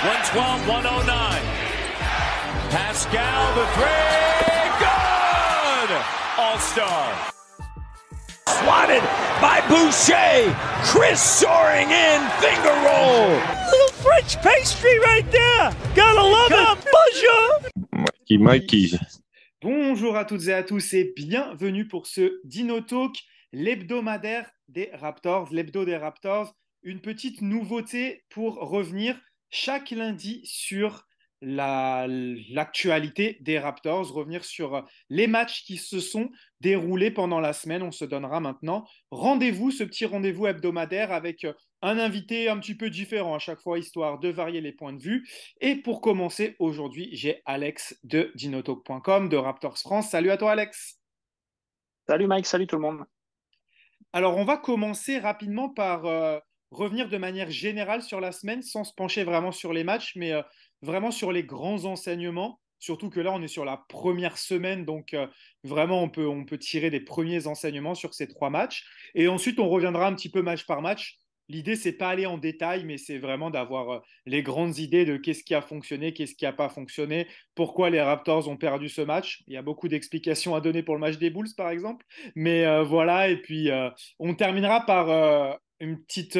112, 109. Pascal, the three. Good! All-star. Swatted by Boucher. Chris soaring in, finger roll. Little French pastry right there. Gotta love it. Bonjour. Mikey. Bonjour à toutes et à tous et bienvenue pour ce Dino Talk, l'hebdomadaire des Raptors, l'hebdo des Raptors. Une petite nouveauté pour revenir chaque lundi sur l'actualité des Raptors, revenir sur les matchs qui se sont déroulés pendant la semaine. On se donnera maintenant rendez-vous, ce petit rendez-vous hebdomadaire avec un invité un petit peu différent à chaque fois, histoire de varier les points de vue. Et pour commencer, aujourd'hui, j'ai Alex de dinotalk.com, de Raptors France. Salut à toi, Alex. Salut Mike, salut tout le monde. Alors, on va commencer rapidement par revenir de manière générale sur la semaine, sans se pencher vraiment sur les matchs, mais vraiment sur les grands enseignements. Surtout que là, on est sur la première semaine, donc vraiment, on peut tirer des premiers enseignements sur ces 3 matchs. Et ensuite, on reviendra un petit peu match par match. L'idée, c'est pas aller en détail, mais c'est vraiment d'avoir les grandes idées de qu'est-ce qui a fonctionné, qu'est-ce qui n'a pas fonctionné, pourquoi les Raptors ont perdu ce match. Il y a beaucoup d'explications à donner pour le match des Bulls, par exemple. Mais voilà, et puis on terminera par une petite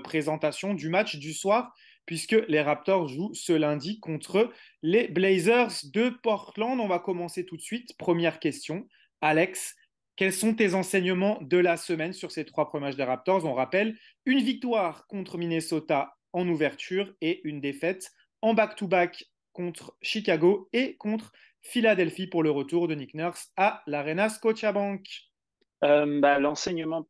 présentation du match du soir, puisque les Raptors jouent ce lundi contre les Blazers de Portland. On va commencer tout de suite. Première question. Alex, quels sont tes enseignements de la semaine sur ces 3 premiers matchs des Raptors? On rappelle, une victoire contre Minnesota en ouverture et une défaite en back-to-back contre Chicago et contre Philadelphie pour le retour de Nick Nurse à l'Arena Scotiabank. L'enseignement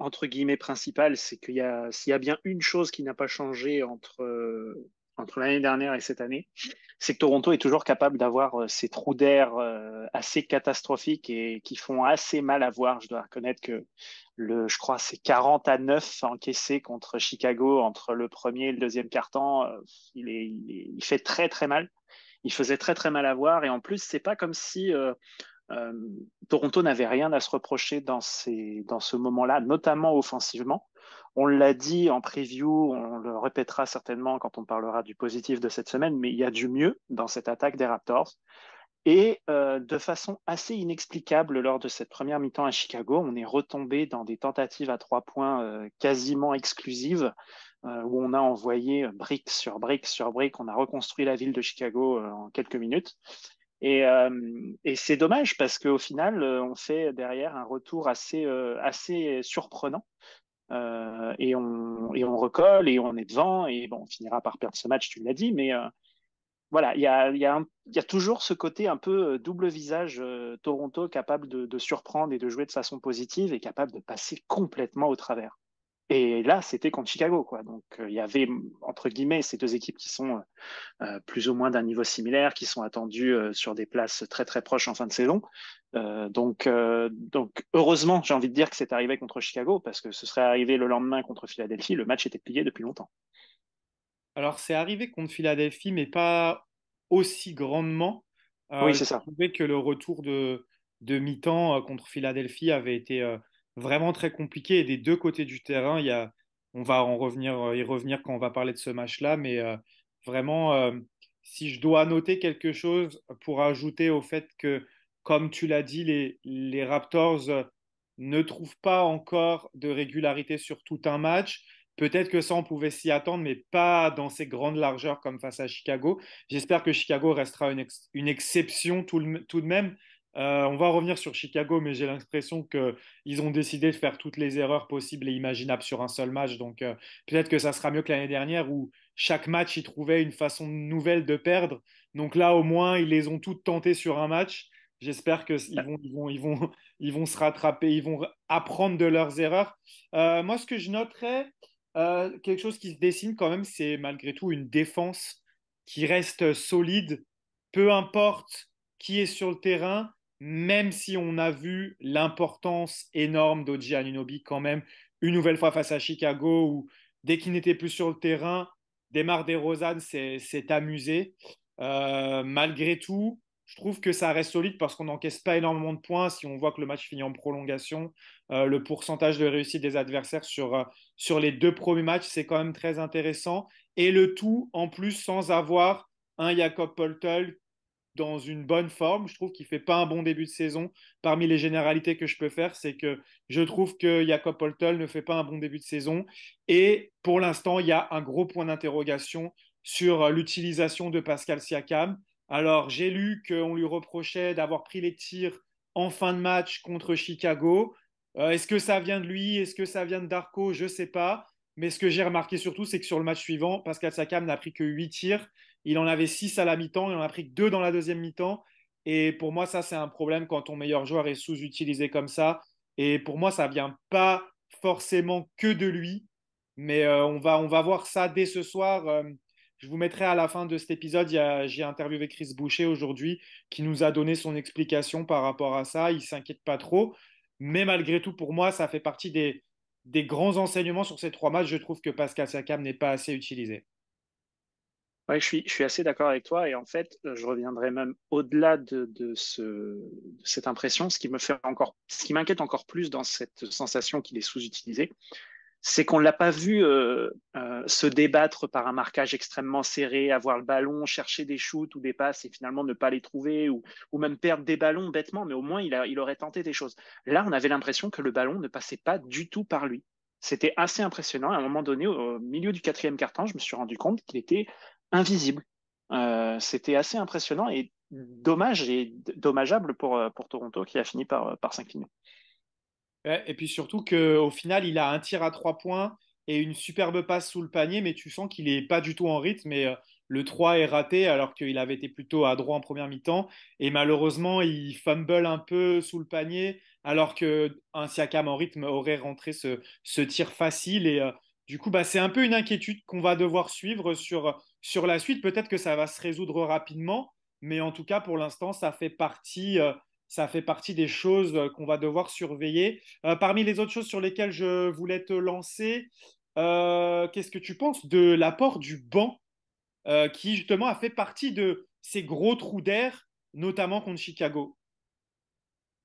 entre guillemets principal, c'est s'il y a bien une chose qui n'a pas changé entre l'année dernière et cette année, c'est que Toronto est toujours capable d'avoir ces trous d'air assez catastrophiques et qui font assez mal à voir. Je dois reconnaître que je crois c'est 40-9 encaissés contre Chicago entre le premier et le deuxième quart-temps. Il fait très très mal. Il faisait très très mal à voir et en plus c'est pas comme si Toronto n'avait rien à se reprocher dans ce moment-là, notamment offensivement. On l'a dit en preview, on le répétera certainement quand on parlera du positif de cette semaine, mais il y a du mieux dans cette attaque des Raptors. Et de façon assez inexplicable lors de cette première mi-temps à Chicago, on est retombé dans des tentatives à 3 points quasiment exclusives, où on a envoyé brique sur brique sur brique. On a reconstruit la ville de Chicago en quelques minutes. Et c'est dommage parce qu'au final, on fait derrière un retour assez surprenant. Et on recolle et on est devant. Et bon, on finira par perdre ce match, tu l'as dit. Mais voilà, il y a toujours ce côté un peu double visage Toronto capable de surprendre et de jouer de façon positive et capable de passer complètement au travers. Et là, c'était contre Chicago, quoi. Donc, il y avait, entre guillemets, ces deux équipes qui sont plus ou moins d'un niveau similaire, qui sont attendues sur des places très, très proches en fin de saison. Donc, heureusement, j'ai envie de dire que c'est arrivé contre Chicago, parce que ce serait arrivé le lendemain contre Philadelphie. Le match était plié depuis longtemps. Alors, c'est arrivé contre Philadelphie, mais pas aussi grandement. Oui, Je c'est ça. trouvais que le retour de mi-temps contre Philadelphie avait été vraiment très compliqué. Et des deux côtés du terrain, on va y revenir quand on va parler de ce match-là. Mais vraiment, si je dois noter quelque chose pour ajouter au fait que, comme tu l'as dit, les Raptors ne trouvent pas encore de régularité sur tout un match. Peut-être que ça, on pouvait s'y attendre, mais pas dans ces grandes largeurs comme face à Chicago. J'espère que Chicago restera une exception tout de même. On va revenir sur Chicago, mais j'ai l'impression qu'ils ont décidé de faire toutes les erreurs possibles et imaginables sur un seul match. Donc peut-être que ça sera mieux que l'année dernière où chaque match, ils trouvaient une façon nouvelle de perdre. Donc là, au moins, ils les ont toutes tentées sur un match. J'espère ils vont se rattraper, ils vont apprendre de leurs erreurs. Moi, ce que je noterais, quelque chose qui se dessine quand même, c'est malgré tout une défense qui reste solide, peu importe qui est sur le terrain, même si on a vu l'importance énorme d'Oggi Anunoby quand même, une nouvelle fois face à Chicago, où dès qu'il n'était plus sur le terrain, Demar DeRozan s'est amusé. Malgré tout, Je trouve que ça reste solide parce qu'on n'encaisse pas énormément de points. Si on voit que le match finit en prolongation, le pourcentage de réussite des adversaires sur les 2 premiers matchs, c'est quand même très intéressant. Et le tout, en plus, sans avoir un Jakob Poeltl dans une bonne forme. Je trouve qu'il ne fait pas un bon début de saison. Parmi les généralités que je peux faire, c'est que je trouve que Jakob Poeltl ne fait pas un bon début de saison. Et pour l'instant, il y a un gros point d'interrogation sur l'utilisation de Pascal Siakam. Alors, j'ai lu qu'on lui reprochait d'avoir pris les tirs en fin de match contre Chicago. Est-ce que ça vient de lui? Est-ce que ça vient de Darko? Je ne sais pas. Mais ce que j'ai remarqué surtout, c'est que sur le match suivant, Pascal Siakam n'a pris que 8 tirs. Il en avait 6 à la mi-temps, il en a pris que 2 dans la deuxième mi-temps. Et pour moi, ça, c'est un problème quand ton meilleur joueur est sous-utilisé comme ça. Et pour moi, ça ne vient pas forcément que de lui. Mais on va voir ça dès ce soir. Je vous mettrai à la fin de cet épisode, j'ai interviewé Chris Boucher aujourd'hui qui nous a donné son explication par rapport à ça. Il ne s'inquiète pas trop. Mais malgré tout, pour moi, ça fait partie des grands enseignements sur ces 3 matchs. Je trouve que Pascal Siakam n'est pas assez utilisé. Ouais, je suis assez d'accord avec toi et en fait, je reviendrai même au-delà de cette impression. Ce qui m'inquiète encore plus dans cette sensation qu'il est sous-utilisé, c'est qu'on ne l'a pas vu se débattre par un marquage extrêmement serré, avoir le ballon, chercher des shoots ou des passes et finalement ne pas les trouver ou même perdre des ballons bêtement, mais au moins il aurait tenté des choses. Là, on avait l'impression que le ballon ne passait pas du tout par lui. C'était assez impressionnant. À un moment donné, au milieu du quatrième quart-temps, je me suis rendu compte qu'il était invisible. C'était assez impressionnant et dommage et dommageable pour Toronto qui a fini par s'incliner. Ouais, et puis surtout qu'au final, il a un tir à 3 points et une superbe passe sous le panier, mais tu sens qu'il n'est pas du tout en rythme et le 3 est raté alors qu'il avait été plutôt adroit en première mi-temps. Et malheureusement, il fumble un peu sous le panier alors qu'un Siakam en rythme aurait rentré ce tir facile. Et du coup, bah, c'est un peu une inquiétude qu'on va devoir suivre sur la suite. Peut-être que ça va se résoudre rapidement, mais en tout cas, pour l'instant, ça fait partie des choses qu'on va devoir surveiller. Parmi les autres choses sur lesquelles je voulais te lancer, qu'est-ce que tu penses de l'apport du banc qui justement a fait partie de ces gros trous d'air, notamment contre Chicago?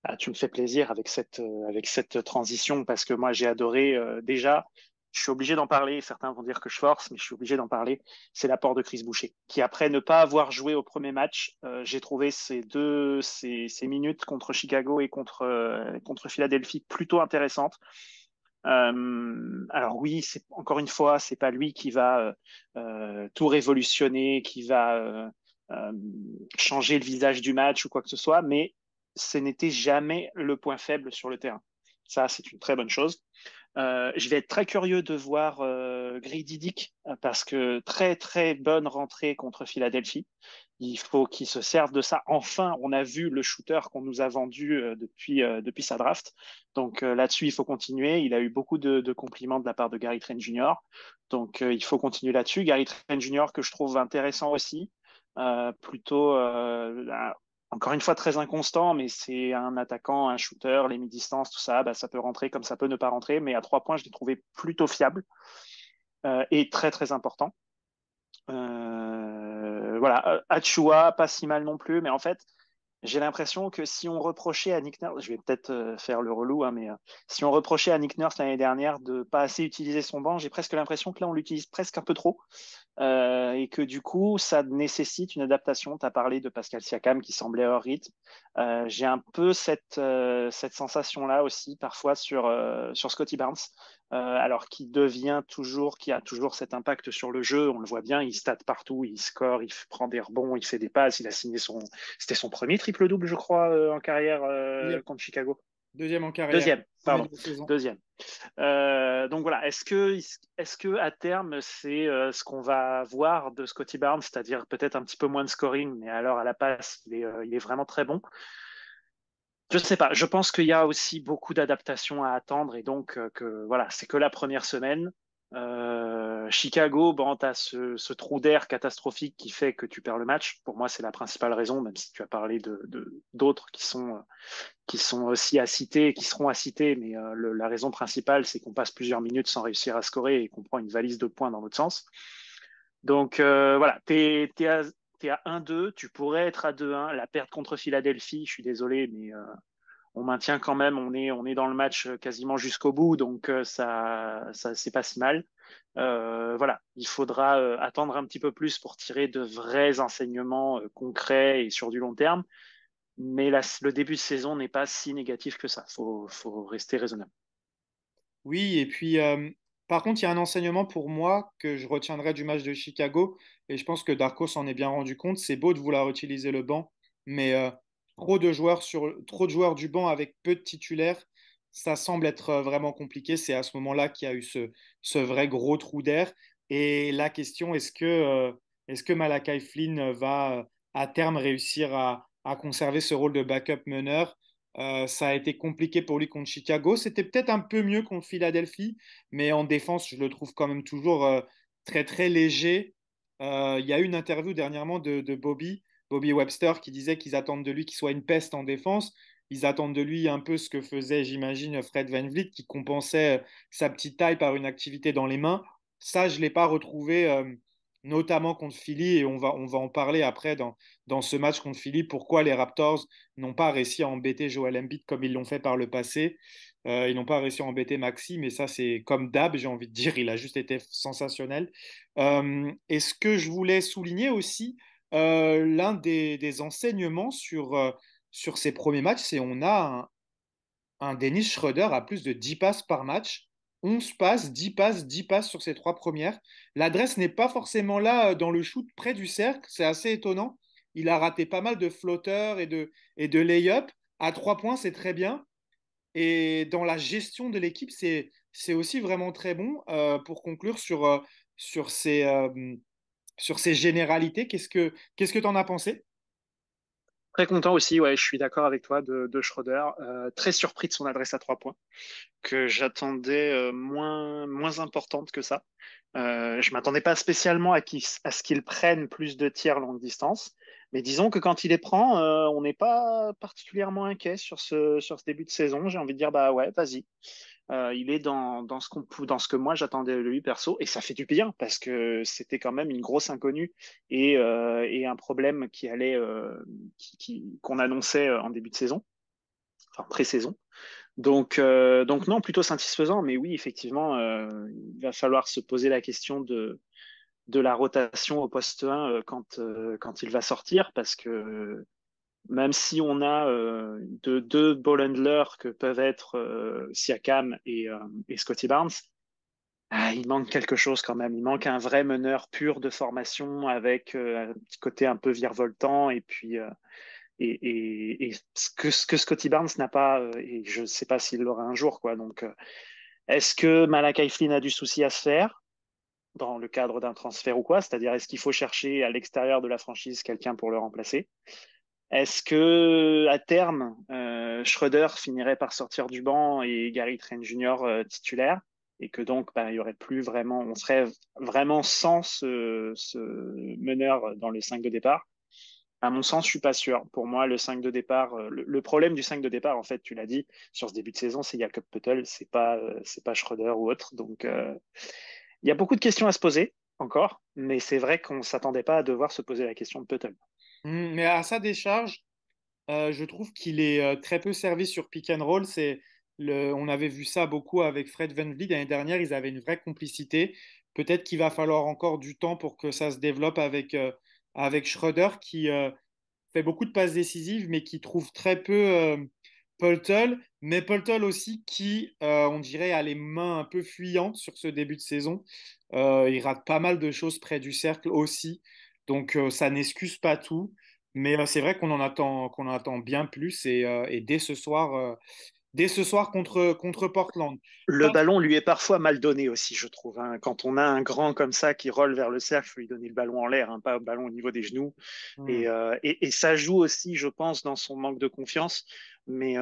Ah, tu me fais plaisir avec cette transition parce que moi j'ai adoré déjà. Je suis obligé d'en parler. Certains vont dire que je force, mais je suis obligé d'en parler. C'est l'apport de Chris Boucher, qui après ne pas avoir joué au premier match, j'ai trouvé ces minutes contre Chicago et contre Philadelphie plutôt intéressantes. Alors oui, c'est encore une fois, c'est pas lui qui va tout révolutionner, qui va euh, changer le visage du match ou quoi que ce soit, mais ce n'était jamais le point faible sur le terrain. Ça, c'est une très bonne chose. Je vais être très curieux de voir Grady Dick parce que très très bonne rentrée contre Philadelphie. Il faut qu'il se serve de ça. Enfin, on a vu le shooter qu'on nous a vendu depuis sa draft. Donc là-dessus, il faut continuer. Il a eu beaucoup de compliments de la part de Gary Trent Jr. Donc il faut continuer là-dessus. Gary Trent Jr. que je trouve intéressant aussi. Plutôt encore une fois très inconstant, mais c'est un attaquant, un shooter, les mi-distances, tout ça, bah, ça peut rentrer comme ça peut ne pas rentrer, mais à 3 points, je l'ai trouvé plutôt fiable et très très important. Voilà, Achua, pas si mal non plus, mais en fait, j'ai l'impression que si on reprochait à Nick Nurse, je vais peut-être faire le relou, hein, mais si on reprochait à Nick Nurse l'année dernière de pas assez utiliser son banc, j'ai presque l'impression que là, on l'utilise presque un peu trop et que du coup, ça nécessite une adaptation. Tu as parlé de Pascal Siakam qui semblait hors rythme. J'ai un peu cette sensation-là aussi parfois sur Scotty Barnes, alors qui a toujours cet impact sur le jeu. On le voit bien, il stat partout, il score, il prend des rebonds, il fait des passes. Il a signé c'était son premier triple-double, je crois, en carrière Deuxième, contre Chicago. deuxième en carrière, Deuxième, premier pardon, de la saison. deuxième. Donc voilà, est-ce que à terme c'est ce qu'on va voir de Scotty Barnes, c'est-à-dire peut-être un petit peu moins de scoring, mais alors à la passe, il est vraiment très bon. Je sais pas. Je pense qu'il y a aussi beaucoup d'adaptations à attendre et donc que voilà, c'est que la première semaine. Chicago, bon, t'as ce trou d'air catastrophique qui fait que tu perds le match. Pour moi, c'est la principale raison, même si tu as parlé d'autres qui sont aussi à citer, qui seront à citer, mais la raison principale, c'est qu'on passe plusieurs minutes sans réussir à scorer et qu'on prend une valise de points dans l'autre sens. Donc voilà, t'es tu es à 1-2, tu pourrais être à 2-1. La perte contre Philadelphie, je suis désolé, mais on maintient quand même, on est dans le match quasiment jusqu'au bout, donc ça c'est pas si mal. Voilà, il faudra attendre un petit peu plus pour tirer de vrais enseignements concrets et sur du long terme. Mais le début de saison n'est pas si négatif que ça. Faut rester raisonnable. Oui, et puis par contre, il y a un enseignement pour moi que je retiendrai du match de Chicago, et je pense que Darko s'en est bien rendu compte. C'est beau de vouloir utiliser le banc, mais trop de joueurs du banc avec peu de titulaires, ça semble être vraiment compliqué. C'est à ce moment-là qu'il y a eu ce vrai gros trou d'air. Et la question, est-ce que Malakai Flynn va à terme réussir à conserver ce rôle de backup meneur? Ça a été compliqué pour lui contre Chicago. C'était peut-être un peu mieux contre Philadelphie, mais en défense, je le trouve quand même toujours très, très léger. Il y a eu une interview dernièrement de Bobby Webster, qui disait qu'ils attendent de lui qu'il soit une peste en défense. Ils attendent de lui un peu ce que faisait, j'imagine, Fred VanVleet, qui compensait sa petite taille par une activité dans les mains. Ça, je ne l'ai pas retrouvé, notamment contre Philly, et on va en parler après dans ce match contre Philly, pourquoi les Raptors n'ont pas réussi à embêter Joel Embiid comme ils l'ont fait par le passé. Ils n'ont pas réussi à embêter Maxi, mais ça, c'est comme d'hab, j'ai envie de dire, il a juste été sensationnel. Et ce que je voulais souligner aussi, l'un des enseignements sur ces premiers matchs, c'est on a un Dennis Schroeder à plus de 10 passes par match. 11 passes, 10 passes, 10 passes sur ces trois premières. L'adresse n'est pas forcément là dans le shoot près du cercle, c'est assez étonnant. Il a raté pas mal de flotteurs et de lay-up. À 3 points, c'est très bien. Et dans la gestion de l'équipe, c'est aussi vraiment très bon. Pour conclure sur ces généralités, qu'est-ce que tu en as pensé? Très content aussi, ouais, je suis d'accord avec toi de Schroeder. Très surpris de son adresse à 3 points, que j'attendais moins importante que ça. Je m'attendais pas spécialement à ce qu'il prenne plus de tirs longue distance, mais disons que quand il les prend, on n'est pas particulièrement inquiet sur ce début de saison. J'ai envie de dire, bah ouais, vas-y. Il est dans ce que moi j'attendais de lui perso, et ça fait du bien parce que c'était quand même une grosse inconnue et un problème qu'on annonçait en début de saison, enfin pré-saison. Donc non, plutôt satisfaisant, mais oui, effectivement, il va falloir se poser la question de la rotation au poste 1 quand il va sortir, parce que même si on a deux ball handlers que peuvent être Siakam et Scotty Barnes, il manque quelque chose quand même. Il manque un vrai meneur pur de formation avec un petit côté un peu virevoltant et ce que Scotty Barnes n'a pas, et je ne sais pas s'il l'aura un jour, quoi. Donc, est-ce que Malachi Flynn a du souci à se faire dans le cadre d'un transfert ou quoi? C'est-à-dire, est-ce qu'il faut chercher à l'extérieur de la franchise quelqu'un pour le remplacer? Est-ce que à terme, Schroeder finirait par sortir du banc et Gary Trent Jr. Titulaire, et que donc bah, il y aurait plus vraiment, on serait vraiment sans ce meneur dans le 5 de départ? À mon sens, je suis pas sûr. Pour moi, le 5 de départ, le problème du 5 de départ, en fait, tu l'as dit, sur ce début de saison, c'est Jakob Poeltl, c'est pas Schroeder ou autre. Donc, il y a beaucoup de questions à se poser encore, mais c'est vrai qu'on s'attendait pas à devoir se poser la question de Poeltl. Mais à sa décharge, je trouve qu'il est très peu servi sur pick and roll. On avait vu ça beaucoup avec Fred VanVleet l'année dernière. Ils avaient une vraie complicité. Peut-être qu'il va falloir encore du temps pour que ça se développe avec Schroeder, qui fait beaucoup de passes décisives, mais qui trouve très peu Poeltl. Mais Poeltl aussi, qui, on dirait, a les mains un peu fuyantes sur ce début de saison. Il rate pas mal de choses près du cercle aussi. Donc, ça n'excuse pas tout. Mais c'est vrai qu'on en attend bien plus et dès ce soir contre Portland. Le ballon lui est parfois mal donné aussi, je trouve, hein. Quand on a un grand comme ça qui roule vers le cercle, il faut lui donner le ballon en l'air, hein, pas le ballon au niveau des genoux. Hmm. Et ça joue aussi, je pense, dans son manque de confiance. Mais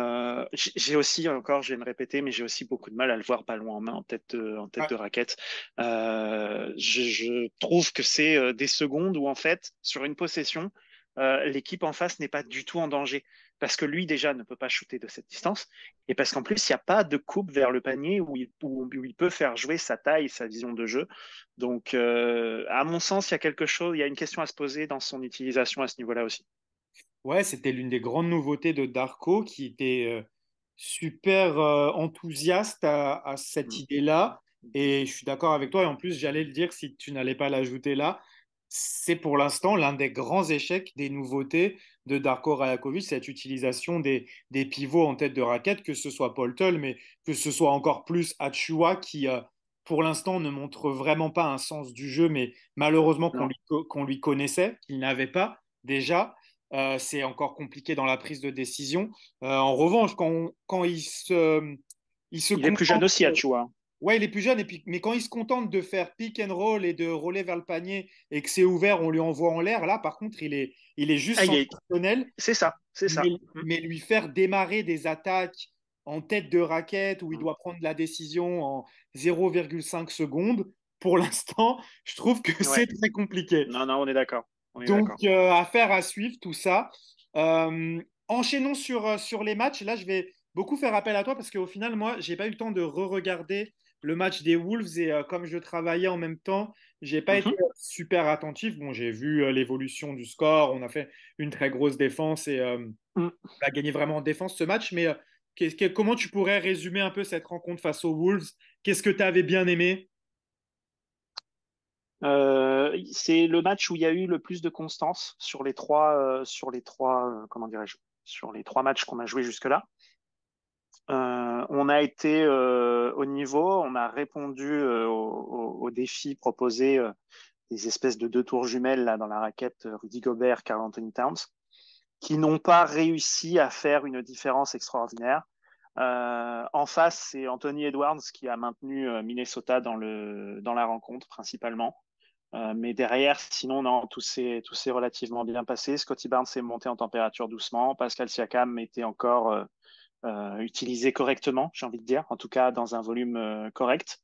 j'ai aussi, encore, je vais me répéter, mais j'ai aussi beaucoup de mal à le voir ballon en main, en tête de raquette. Je trouve que c'est des secondes où, en fait, sur une possession, l'équipe en face n'est pas du tout en danger. parce que lui déjà ne peut pas shooter de cette distance, et parce qu'en plus, il n'y a pas de coupe vers le panier où il peut faire jouer sa taille, sa vision de jeu. Donc, à mon sens, il y a une question à se poser dans son utilisation à ce niveau-là aussi. Ouais, c'était l'une des grandes nouveautés de Darko qui était super enthousiaste à cette Mm. idée-là. Et je suis d'accord avec toi. Et en plus, j'allais le dire si tu n'allais pas l'ajouter là. C'est pour l'instant l'un des grands échecs des nouveautés de Darko Rajakovic, cette utilisation des pivots en tête de raquette, que ce soit Paul Tull, mais que ce soit encore plus Achua qui, pour l'instant, ne montre vraiment pas un sens du jeu, mais malheureusement Non. qu'on lui connaissait, qu'il n'avait pas déjà. C'est encore compliqué dans la prise de décision. En revanche, quand il se Il est plus jeune contente, aussi, Achua. ouais, il est plus jeune, mais quand il se contente de faire pick and roll et de rouler vers le panier et que c'est ouvert, on lui envoie en l'air. Là, par contre, il est juste Ah, sensationnel. c'est ça, c'est ça. Mm. Mais lui faire démarrer des attaques en tête de raquette où il doit prendre la décision en 0,5 secondes, pour l'instant, je trouve que Ouais. c'est très compliqué. Non, non, on est d'accord. On est Donc, d'accord. affaire à suivre, tout ça. Enchaînons sur les matchs. Là, je vais beaucoup faire appel à toi parce qu'au final, moi, j'ai pas eu le temps de re-regarder le match des Wolves et comme je travaillais en même temps, j'ai pas été Mhm. super attentif. Bon, j'ai vu l'évolution du score. On a fait une très grosse défense et Mm. on a gagné vraiment en défense ce match. Mais comment tu pourrais résumer un peu cette rencontre face aux Wolves? Qu'est-ce que tu avais bien aimé? C'est le match où il y a eu le plus de constance sur les trois, comment dirais-je, sur les trois matchs qu'on a joués jusque-là. On a été au niveau, on a répondu aux défis proposés, des espèces de deux tours jumelles là dans la raquette, Rudy Gobert, Karl Anthony Towns, qui n'ont pas réussi à faire une différence extraordinaire. En face, c'est Anthony Edwards qui a maintenu Minnesota dans la rencontre principalement. Mais derrière, sinon, non, tout s'est relativement bien passé. Scotty Barnes s'est monté en température doucement. Pascal Siakam était encore utilisé correctement, j'ai envie de dire, en tout cas dans un volume correct.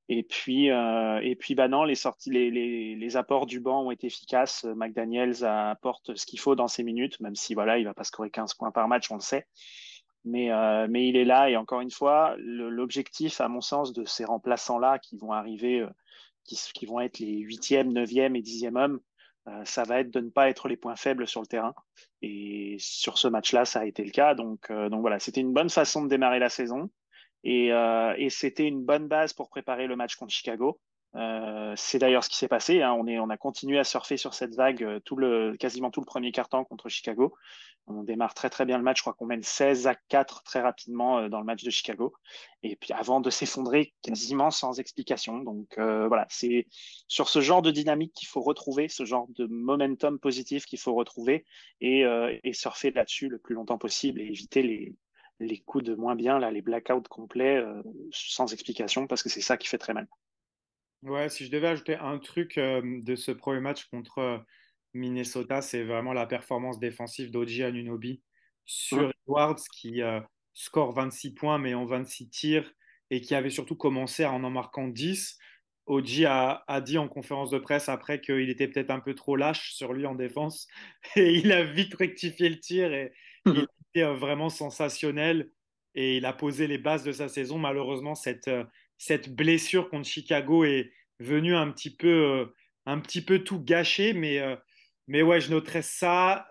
Et puis, bah non, les apports du banc ont été efficaces. McDaniels apporte ce qu'il faut dans ses minutes, même si voilà, il va pas scorer 15 points par match, on le sait. Mais il est là et encore une fois, l'objectif, à mon sens, de ces remplaçants-là qui vont arriver, qui vont être les huitième, neuvième et dixième hommes, ça va être de ne pas être les points faibles sur le terrain. Et sur ce match-là, ça a été le cas. Donc voilà, c'était une bonne façon de démarrer la saison. Et c'était une bonne base pour préparer le match contre Chicago. C'est d'ailleurs ce qui s'est passé, hein. On a continué à surfer sur cette vague quasiment tout le premier quart-temps contre Chicago. On démarre très très bien le match. Je crois qu'on mène 16-4 très rapidement dans le match de Chicago. Et puis avant de s'effondrer quasiment sans explication. Donc voilà, c'est sur ce genre de dynamique qu'il faut retrouver, ce genre de momentum positif qu'il faut retrouver et surfer là-dessus le plus longtemps possible et éviter les coups de moins bien, là, les blackouts complets sans explication, parce que c'est ça qui fait très mal. Ouais, si je devais ajouter un truc de ce premier match contre Minnesota, c'est vraiment la performance défensive d'Oji Anunoby Hum, sur Edwards qui score 26 points mais en 26 tirs et qui avait surtout commencé en marquant 10. Oji a dit en conférence de presse après qu'il était peut-être un peu trop lâche sur lui en défense et il a vite rectifié le tir et il hum. était vraiment sensationnel et il a posé les bases de sa saison. Malheureusement, cette blessure contre Chicago est venue un petit peu tout gâcher, mais ouais, je noterais ça.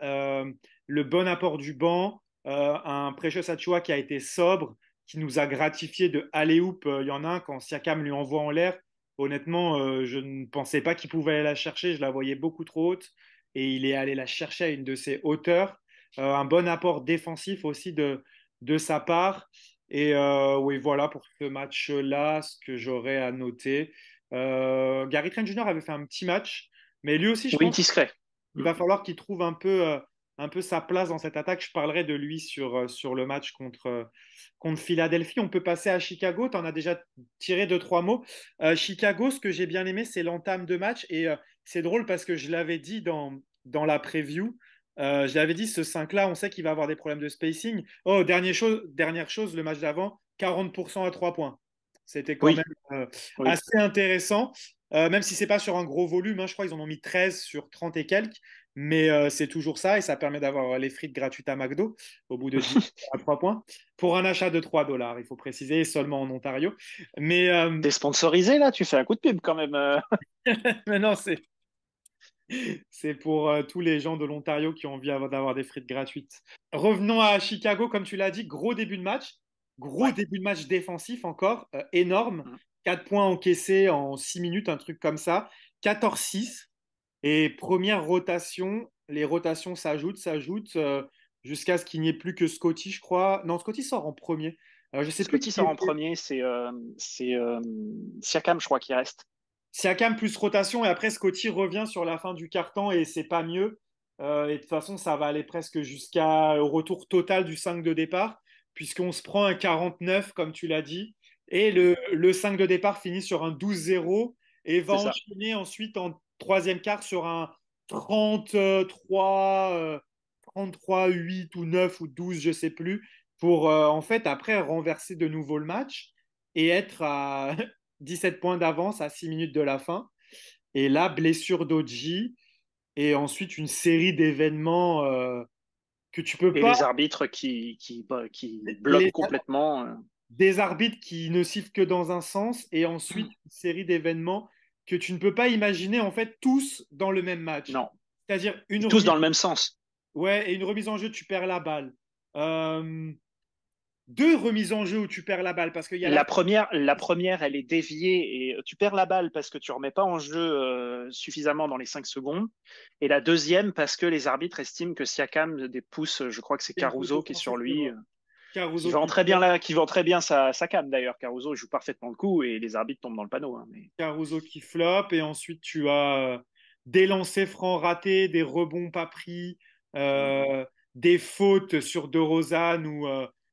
Le bon apport du banc, un Precious Achiuwa qui a été sobre, qui nous a gratifié de alley-oop. Il y en a un quand Siakam lui envoie en l'air. Honnêtement, je ne pensais pas qu'il pouvait aller la chercher. Je la voyais beaucoup trop haute et il est allé la chercher à une de ses hauteurs. Un bon apport défensif aussi de sa part. Et oui, voilà pour ce match-là, ce que j'aurais à noter. Gary Trent Jr. avait fait un petit match, mais lui aussi, je Oui, pense discret. qu'il va falloir qu'il trouve un peu sa place dans cette attaque. Je parlerai de lui sur le match contre Philadelphie. On peut passer à Chicago. Tu en as déjà tiré deux, trois mots. Chicago, ce que j'ai bien aimé, c'est l'entame de match. Et c'est drôle parce que je l'avais dit dans la preview. Je l'avais dit, ce 5-là, on sait qu'il va avoir des problèmes de spacing. Oh, dernière chose, le match d'avant, 40% à 3 points. C'était quand même Oui, oui. assez intéressant. même si c'est pas sur un gros volume, hein, je crois qu'ils en ont mis 13 sur 30 et quelques, mais c'est toujours ça et ça permet d'avoir les frites gratuites à McDo au bout de 10 à 3 points pour un achat de 3 dollars, il faut préciser, seulement en Ontario. Mais T'es sponsorisé là, tu fais un coup de pub quand même. maintenant, c'est pour tous les gens de l'Ontario qui ont envie d'avoir des frites gratuites. Revenons à Chicago, comme tu l'as dit, gros début de match. Gros Ouais. début de match défensif encore, énorme. Mm. 4 points encaissés en 6 minutes, un truc comme ça. 14-6. Et première rotation, les rotations s'ajoutent jusqu'à ce qu'il n'y ait plus que Scotty, je crois. Non, Scotty sort en premier. Je ne sais plus Scotty qui sort en était. premier, c'est Siakam, je crois, qui reste. Siakam plus rotation et après Scotty revient sur la fin du quart-temps et c'est pas mieux. Et de toute façon, ça va aller presque jusqu'à au retour total du 5 de départ, puisqu'on se prend un 49, comme tu l'as dit, et le 5 de départ finit sur un 12-0 et va C'est ça. enchaîner ensuite en troisième quart sur un 33, 33-8 ou 9 ou 12, je sais plus, pour en fait après renverser de nouveau le match et être à 17 points d'avance à 6 minutes de la fin. Et là, blessure d'Oji et ensuite une série d'événements que tu peux Et pas. les arbitres qui bloquent Les, complètement. des arbitres qui ne sifflent que dans un sens et euh. ensuite une série d'événements que tu ne peux pas imaginer en fait tous dans le même match. Non, C'est-à-dire une et tous remise, dans le même sens. ouais, et une remise en jeu, tu perds la balle. Euh, deux remises en jeu où tu perds la balle parce qu'il y a la. La première, elle est déviée et tu perds la balle parce que tu remets pas en jeu suffisamment dans les 5 secondes. Et la deuxième parce que les arbitres estiment que Siakam des pouces, je crois que c'est Il y a une faute Caruso qui est sur offensive, c'est lui, vrai. qui Caruso vend qui très bien flotte. qui vend très bien sa cam d'ailleurs. Caruso joue parfaitement le coup et les arbitres tombent dans le panneau, hein, mais... Caruso qui flop, et ensuite tu as des lancers francs ratés, des rebonds pas pris, euh, des fautes sur DeRozan où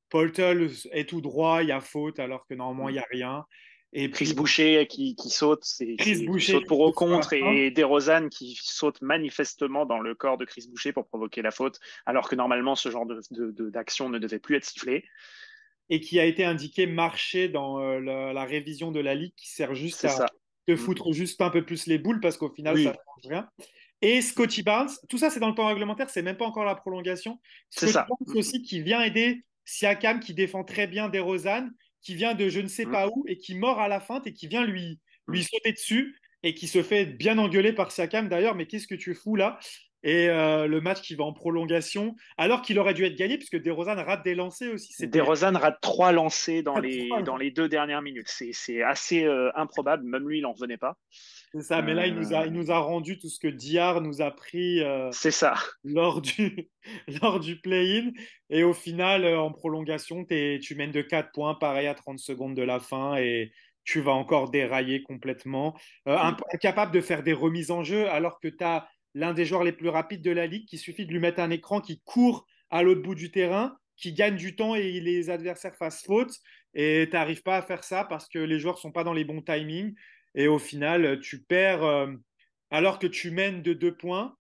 Poltel est tout droit, il y a faute alors que normalement il n'y a rien. Et Chris puis Boucher qui saute, Chris qui Boucher saute qui pour au saute sur la contre fin et DeRozan qui saute manifestement dans le corps de Chris Boucher pour provoquer la faute, alors que normalement ce genre d'action ne devait plus être sifflé. et qui a été indiqué marché dans la révision de la ligue qui sert juste C'est à ça. te Mm. foutre juste un peu plus les boules parce qu'au final ça ne Oui, change rien. Et Scotty Barnes, tout ça c'est dans le temps réglementaire, c'est même pas encore la prolongation. c'est Scotty ça. Barnes aussi qui vient aider Siakam qui défend très bien DeRozan, qui vient de je ne sais Mm. pas où et qui mord à la feinte et qui vient lui Mm. sauter dessus et qui se fait bien engueuler par Siakam d'ailleurs, mais qu'est-ce que tu fous là? Et le match qui va en prolongation, alors qu'il aurait dû être gagné, puisque DeRozan rate des lancers aussi. C'était DeRozan rate 3 lancers dans les 2 dernières minutes. C'est assez improbable. Même lui, il n'en revenait pas. c'est ça, mais là, il Euh, nous a rendu tout ce que Diar nous a pris c'est ça. lors du, lors du play-in. Et au final, en prolongation, tu mènes de 4 points, pareil à 30 secondes de la fin, et tu vas encore dérailler complètement. Mm. Incapable de faire des remises en jeu, alors que tu as l'un des joueurs les plus rapides de la ligue, qui suffit de lui mettre un écran qui court à l'autre bout du terrain, qui gagne du temps et les adversaires fassent faute. Et tu n'arrives pas à faire ça parce que les joueurs sont pas dans les bons timings. Et au final, tu perds alors que tu mènes de 2 points.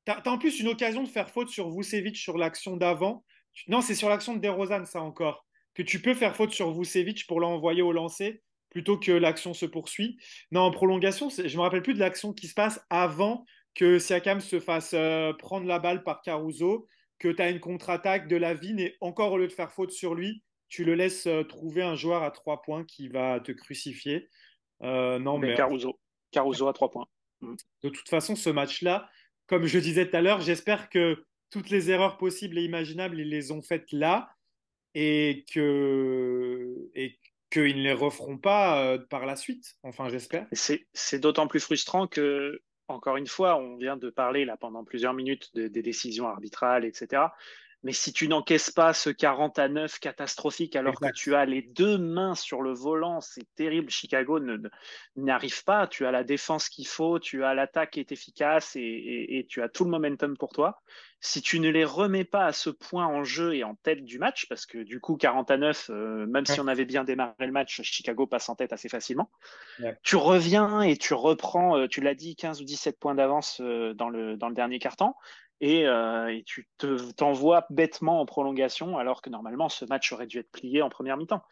T'as en plus une occasion de faire faute sur Vucevic sur l'action d'avant. Non, c'est sur l'action de DeRozan, ça encore. Que tu peux faire faute sur Vucevic pour l'envoyer au lancer plutôt que l'action se poursuit. Non, en prolongation, je ne me rappelle plus de l'action qui se passe avant que Siakam se fasse prendre la balle par Caruso, que tu as une contre-attaque de Lavine et encore au lieu de faire faute sur lui, tu le laisses trouver un joueur à 3 points qui va te crucifier. Non, Ben, mais Caruso à 3 points. Mm. de toute façon, ce match-là, comme je disais tout à l'heure, j'espère que toutes les erreurs possibles et imaginables, ils les ont faites là et qu'ils ne les referont pas par la suite. Enfin, j'espère. C'est d'autant plus frustrant que, encore une fois, on vient de parler là pendant plusieurs minutes des décisions arbitrales, etc. Mais si tu n'encaisses pas ce 40-9 catastrophique alors que Exact. tu as les deux mains sur le volant, c'est terrible. Chicago n'arrive pas. Tu as la défense qu'il faut, tu as l'attaque qui est efficace et tu as tout le momentum pour toi. Si tu ne les remets pas à ce point en jeu et en tête du match, parce que du coup 40-9, même si Ouais. on avait bien démarré le match, Chicago passe en tête assez facilement. Ouais. Tu reviens et tu reprends, tu l'as dit, 15 ou 17 points d'avance dans le dernier quart-temps et tu t'envoies bêtement en prolongation alors que normalement ce match aurait dû être plié en première mi-temps.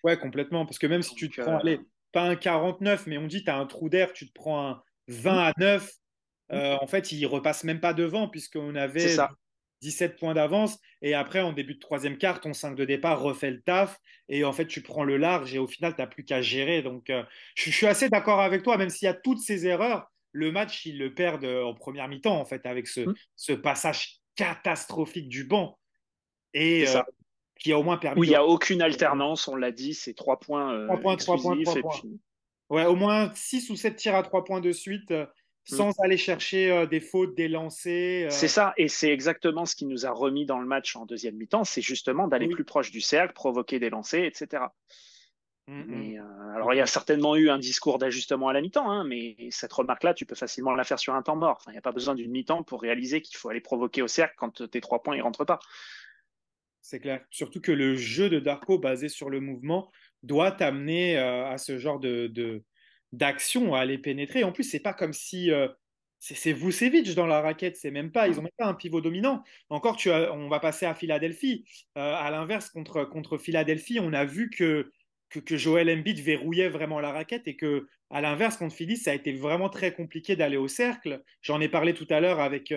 Ouais, complètement. Parce que même si tu te Donc, prends, allez, pas un 49, mais on dit tu as un trou d'air, tu te prends un 20-9. En fait, il repasse même pas devant puisqu'on C'est avait ça. 17 points d'avance. Et après, en début de troisième quart, ton 5 de départ refait le taf. Et en fait, tu prends le large et au final, tu n'as plus qu'à gérer. Donc, je suis assez d'accord avec toi, même s'il y a toutes ces erreurs. Le match, ils le perdent en première mi-temps, en fait, avec ce passage catastrophique du banc et C'est ça. qui a au moins permis Où il de. n'y a aucune alternance, on l'a dit, c'est 3 points 3 points, 3 points, exclusifs. 3 Et points. puis, Ouais, au moins 6 ou 7 tirs à 3 points de suite, mm, sans aller chercher des fautes, des lancers. c'est ça. Et c'est exactement ce qui nous a remis dans le match en deuxième mi-temps, c'est justement d'aller Oui. plus proche du cercle, provoquer des lancers, etc. Mm, mm. Mais alors, il y a Ok. certainement eu un discours d'ajustement à la mi-temps, hein, mais cette remarque-là, tu peux facilement la faire sur un temps mort. Enfin, il n'y a pas besoin d'une mi-temps pour réaliser qu'il faut aller provoquer au cercle quand tes 3 points ne rentrent pas. C'est clair. Surtout que le jeu de Darko basé sur le mouvement doit t'amener à ce genre d'action, à aller pénétrer. En plus, c'est pas comme si c'est Vucevic dans la raquette. C'est même pas, ils ont même pas un pivot dominant. Encore, on va passer à Philadelphie. À l'inverse, contre Philadelphie, on a vu que Joel Embiid verrouillait vraiment la raquette et que, à l'inverse, contre Philly, ça a été vraiment très compliqué d'aller au cercle. J'en ai parlé tout à l'heure avec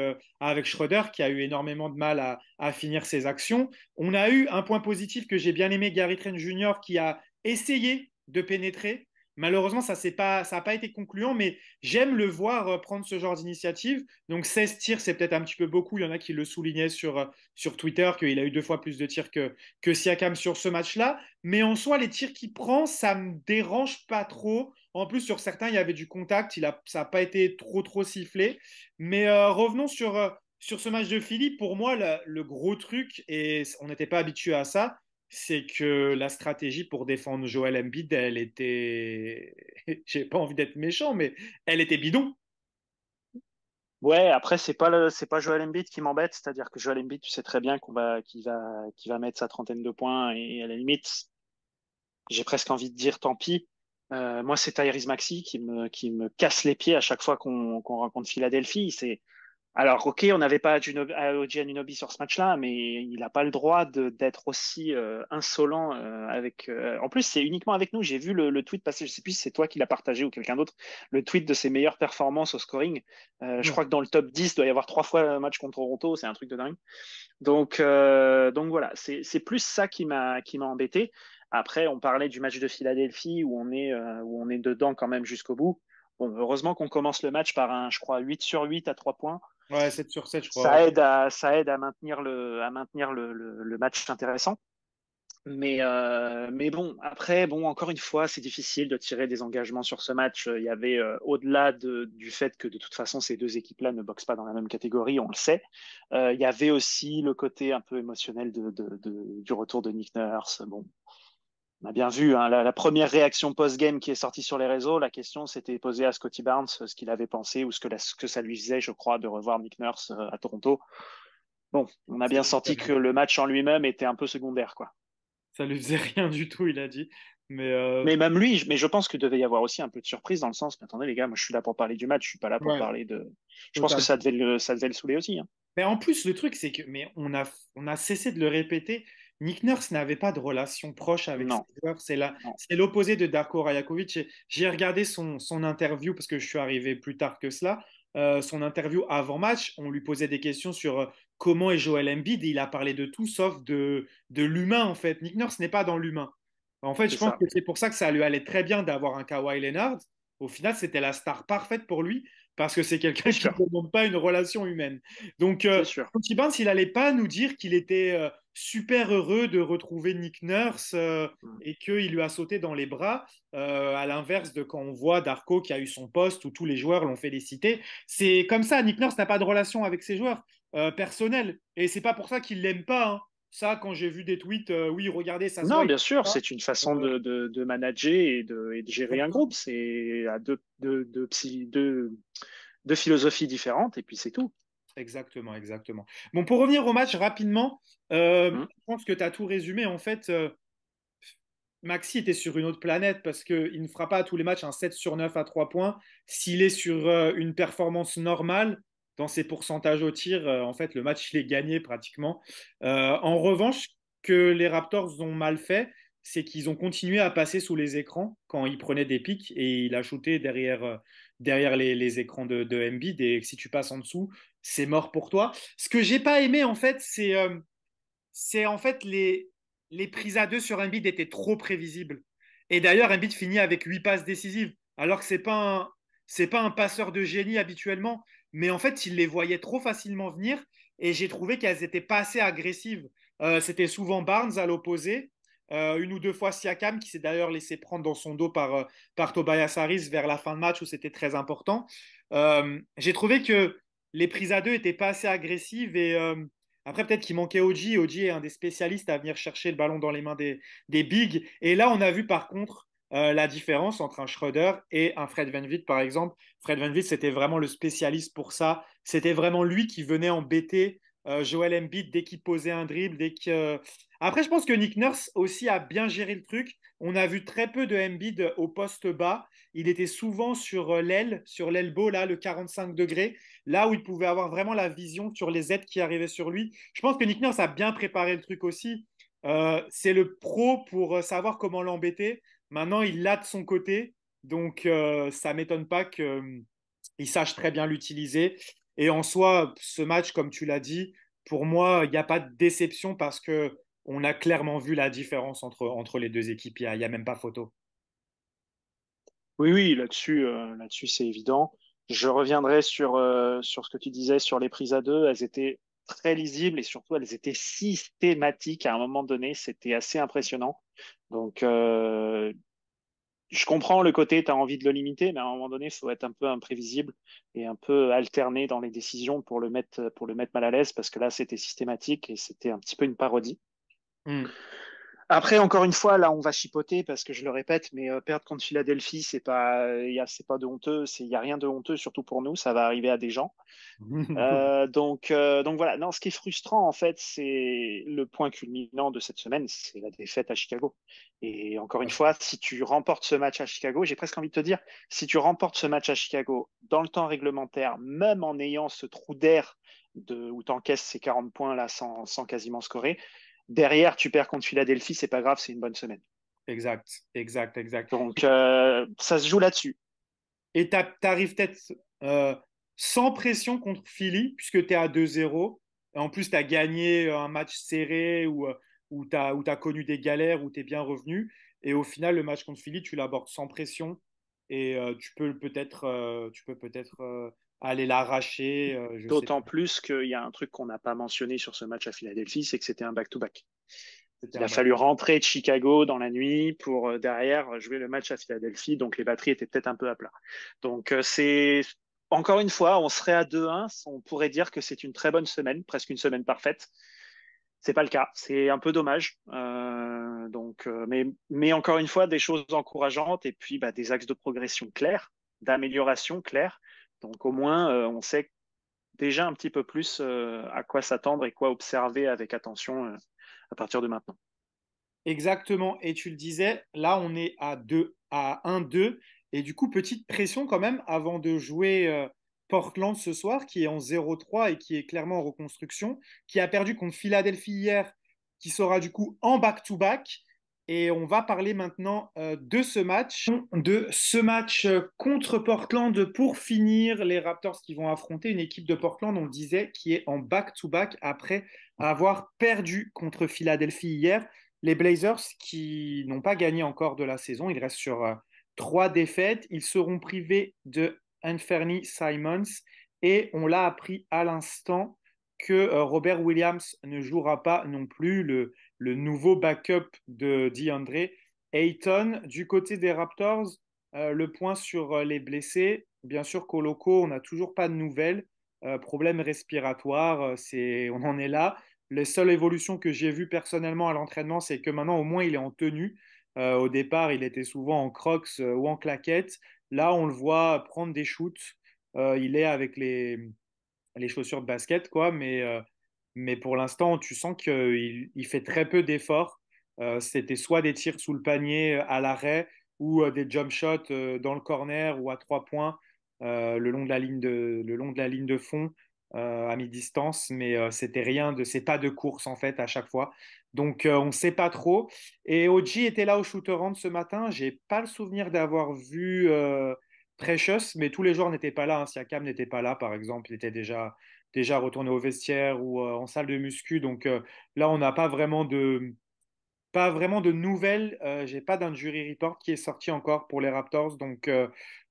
Schroeder qui a eu énormément de mal à finir ses actions. On a eu un point positif que j'ai bien aimé, Gary Trent Jr. qui a essayé de pénétrer. Malheureusement, ça n'a pas été concluant, mais j'aime le voir prendre ce genre d'initiative. Donc 16 tirs, c'est peut-être un petit peu beaucoup. Il y en a qui le soulignaient sur Twitter, qu'il a eu 2 fois plus de tirs que Siakam sur ce match-là. Mais en soi, les tirs qu'il prend, ça me dérange pas trop. En plus, sur certains, il y avait du contact. Ça n'a pas été trop sifflé. Mais revenons sur ce match de Philly. Pour moi, le gros truc, et on n'était pas habitué à ça, c'est que la stratégie pour défendre Joel Embiid, elle était, j'ai pas envie d'être méchant, mais elle était bidon. Ouais, après, c'est pas Joel Embiid qui m'embête, c'est-à-dire que Joel Embiid, tu sais très bien qu'il va mettre sa trentaine de points et à la limite, j'ai presque envie de dire tant pis. Moi, c'est Tyrese Maxey qui me casse les pieds à chaque fois qu'on rencontre Philadelphie. Alors, ok, on n'avait pas OG Anunoby sur ce match-là, mais il n'a pas le droit d'être aussi insolent avec. En plus, c'est uniquement avec nous. J'ai vu le tweet passer. Je sais plus si c'est toi qui l'as partagé ou quelqu'un d'autre. Le tweet de ses meilleures performances au scoring. Je Ouais. crois que dans le top 10, il doit y avoir 3 fois un match contre Toronto. C'est un truc de dingue. Donc voilà, c'est plus ça qui m'a embêté. Après, on parlait du match de Philadelphie où on est dedans quand même jusqu'au bout. Bon, heureusement qu'on commence le match par un, je crois, 8 sur 8 à 3 points. Ouais, 7 sur 7, je crois. Ouais. Ça aide à maintenir le match intéressant. Mais bon, après, bon, encore une fois, c'est difficile de tirer des engagements sur ce match. Il y avait, au-delà du fait que de toute façon, ces deux équipes-là ne boxent pas dans la même catégorie, on le sait. Il y avait aussi le côté un peu émotionnel du retour de Nick Nurse. Bon, on a bien vu hein, la première réaction post-game qui est sortie sur les réseaux. La question s'était posée à Scotty Barnes, ce qu'il avait pensé ou ce que ça lui faisait, je crois, de revoir Nick Nurse à Toronto. Bon, on a bien senti que le match en lui-même était un peu secondaire, quoi. Ça lui faisait rien du tout, il a dit. Mais Mais même lui, mais je pense qu'il devait y avoir aussi un peu de surprise dans le sens, mais attendez les gars, moi je suis là pour parler du match, je suis pas là pour ouais, parler de. Je pense que total. ça devait le saouler aussi. Hein. Mais en plus, le truc, c'est que, mais on a cessé de le répéter. Nick Nurse n'avait pas de relation proche avec ses Non, joueurs. non, C'est l'opposé de Darko Rajakovic. J'ai regardé son interview parce que je suis arrivé plus tard que cela. Son interview avant match, on lui posait des questions sur comment est Joel Embiid et il a parlé de tout sauf de l'humain en fait. Nick Nurse n'est pas dans l'humain. En fait, je c'est pense ça, que c'est pour ça que ça lui allait très bien d'avoir un Kawhi Leonard. Au final, c'était la star parfaite pour lui parce que c'est c'est quelqu'un qui sûr, ne demande pas une relation humaine. Donc, c'est sûr. Coach Barnes, il n'allait pas nous dire qu'il était super heureux de retrouver Nick Nurse Mm. et qu'il lui a sauté dans les bras, à l'inverse de quand on voit Darko qui a eu son poste où tous les joueurs l'ont félicité. C'est comme ça, Nick Nurse n'a pas de relation avec ses joueurs personnels. Et c'est pas pour ça qu'il l'aime pas. Hein. Ça, quand j'ai vu des tweets, oui, regardez, ça se voit. Non, Il bien l'aime sûr, pas. c'est une façon Euh, de manager et de gérer un groupe. C'est à deux philosophies différentes et puis c'est tout. Exactement, exactement. Bon, pour revenir au match rapidement, Mm. je pense que tu as tout résumé. En fait, Maxi était sur une autre planète parce qu'il ne fera pas à tous les matchs un 7 sur 9 à 3 points. S'il est sur une performance normale dans ses pourcentages au tir, en fait, le match, il est gagné pratiquement. En revanche, que les Raptors ont mal fait, c'est qu'ils ont continué à passer sous les écrans quand il prenait des pics et il a shooté derrière les écrans de Embiid. Et si tu passes en dessous, c'est mort pour toi. Ce que j'ai pas aimé, en fait, c'est en fait les prises à deux sur Embiid étaient trop prévisibles. Et d'ailleurs, Embiid finit avec 8 passes décisives, alors que c'est pas un passeur de génie habituellement. Mais en fait, il les voyait trop facilement venir et j'ai trouvé qu'elles n'étaient pas assez agressives. C'était souvent Barnes à l'opposé, une ou deux fois Siakam qui s'est d'ailleurs laissé prendre dans son dos par Tobias Harris vers la fin de match où c'était très important. J'ai trouvé que les prises à deux n'étaient pas assez agressives et après, peut-être qu'il manquait OG. OG est un des spécialistes à venir chercher le ballon dans les mains des bigs. Et là, on a vu par contre la différence entre un Schroeder et un Fred VanVleet, par exemple. Fred VanVleet, c'était vraiment le spécialiste pour ça. C'était vraiment lui qui venait embêter Joel Embiid dès qu'il posait un dribble. Après, je pense que Nick Nurse aussi a bien géré le truc. On a vu très peu de Embiid au poste bas. Il était souvent sur l'elbow, là, le 45 degrés, là où il pouvait avoir vraiment la vision sur les aides qui arrivaient sur lui. Je pense que Nick Nurse a bien préparé le truc aussi. C'est le pro pour savoir comment l'embêter. Maintenant, il l'a de son côté. Donc, ça ne m'étonne pas qu'il sache très bien l'utiliser. Et en soi, ce match, comme tu l'as dit, pour moi, il n'y a pas de déception parce que on a clairement vu la différence entre les deux équipes. Il y a même pas photo. Oui, oui, là-dessus, c'est évident. Je reviendrai sur ce que tu disais sur les prises à deux. Elles étaient très lisibles et surtout, elles étaient systématiques à un moment donné. C'était assez impressionnant. Donc, je comprends le côté, tu as envie de le limiter, mais à un moment donné, il faut être un peu imprévisible et un peu alterner dans les décisions pour le mettre mal à l'aise parce que là, c'était systématique et c'était un petit peu une parodie. Mm. Après, encore une fois, là, on va chipoter parce que je le répète, mais perdre contre Philadelphie, c'est pas de honteux, il y a rien de honteux, surtout pour nous, ça va arriver à des gens. Donc voilà. Non, ce qui est frustrant, en fait, c'est le point culminant de cette semaine, c'est la défaite à Chicago. Et encore une fois, si tu remportes ce match à Chicago, j'ai presque envie de te dire, si tu remportes ce match à Chicago dans le temps réglementaire, même en ayant ce trou d'air où tu encaisses ces 40 points là sans quasiment scorer, derrière, tu perds contre Philadelphie, c'est pas grave, c'est une bonne semaine. Exact, exact, exact. Donc, ça se joue là-dessus. Et tu arrives peut-être euh, sans pression contre Philly, puisque tu es à 2-0. Et en plus, tu as gagné un match serré où tu as connu des galères, où tu es bien revenu. Et au final, le match contre Philly, tu l'abordes sans pression. Et tu peux peut-être aller l'arracher. Je sais D'autant pas. plus qu'il y a un truc qu'on n'a pas mentionné sur ce match à Philadelphie, c'est que c'était un back-to-back. C'était Il un a bac. fallu rentrer de Chicago dans la nuit pour derrière jouer le match à Philadelphie, donc les batteries étaient peut-être un peu à plat. Donc c'est encore une fois, on serait à 2-1, on pourrait dire que c'est une très bonne semaine, presque une semaine parfaite. C'est pas le cas, c'est un peu dommage. Mais encore une fois, des choses encourageantes et puis bah, des axes de progression clairs, d'amélioration clairs. Donc au moins, on sait déjà un petit peu plus à quoi s'attendre et quoi observer avec attention à partir de maintenant. Exactement. Et tu le disais, là, on est à 1-2. Et du coup, petite pression quand même avant de jouer Portland ce soir, qui est en 0-3 et qui est clairement en reconstruction, qui a perdu contre Philadelphie hier, qui sera du coup en back-to-back. Et on va parler maintenant de ce match contre Portland pour finir les Raptors qui vont affronter une équipe de Portland, on le disait, qui est en back-to-back après avoir perdu contre Philadelphie hier. Les Blazers qui n'ont pas gagné encore de la saison, ils restent sur 3 défaites. Ils seront privés de Anthony Simons et on l'a appris à l'instant que Robert Williams ne jouera pas non plus, le nouveau backup de DeAndre Ayton. Du côté des Raptors, le point sur les blessés. Bien sûr, Koloko, on n'a toujours pas de nouvelles. Problème respiratoire, on en est là. Les seules évolutions que j'ai vues personnellement à l'entraînement, c'est que maintenant, au moins, il est en tenue. Au départ, il était souvent en crocs ou en claquettes. Là, on le voit prendre des shoots. Il est avec les chaussures de basket, quoi. Mais pour l'instant, tu sens qu'il fait très peu d'efforts. C'était soit des tirs sous le panier à l'arrêt ou des jump shots dans le corner ou à 3 points le long de la ligne de fond. à mi-distance, mais c'est pas de course en fait à chaque fois. Donc on ne sait pas trop. Et Oji était là au shoot-around ce matin. J'ai pas le souvenir d'avoir vu Precious, mais tous les joueurs n'étaient pas là, hein. Siakam n'était pas là, par exemple, il était déjà retourné au vestiaire ou en salle de muscu. Donc là, on n'a pas vraiment de nouvelles. J'ai pas d'injury report qui est sorti encore pour les Raptors, donc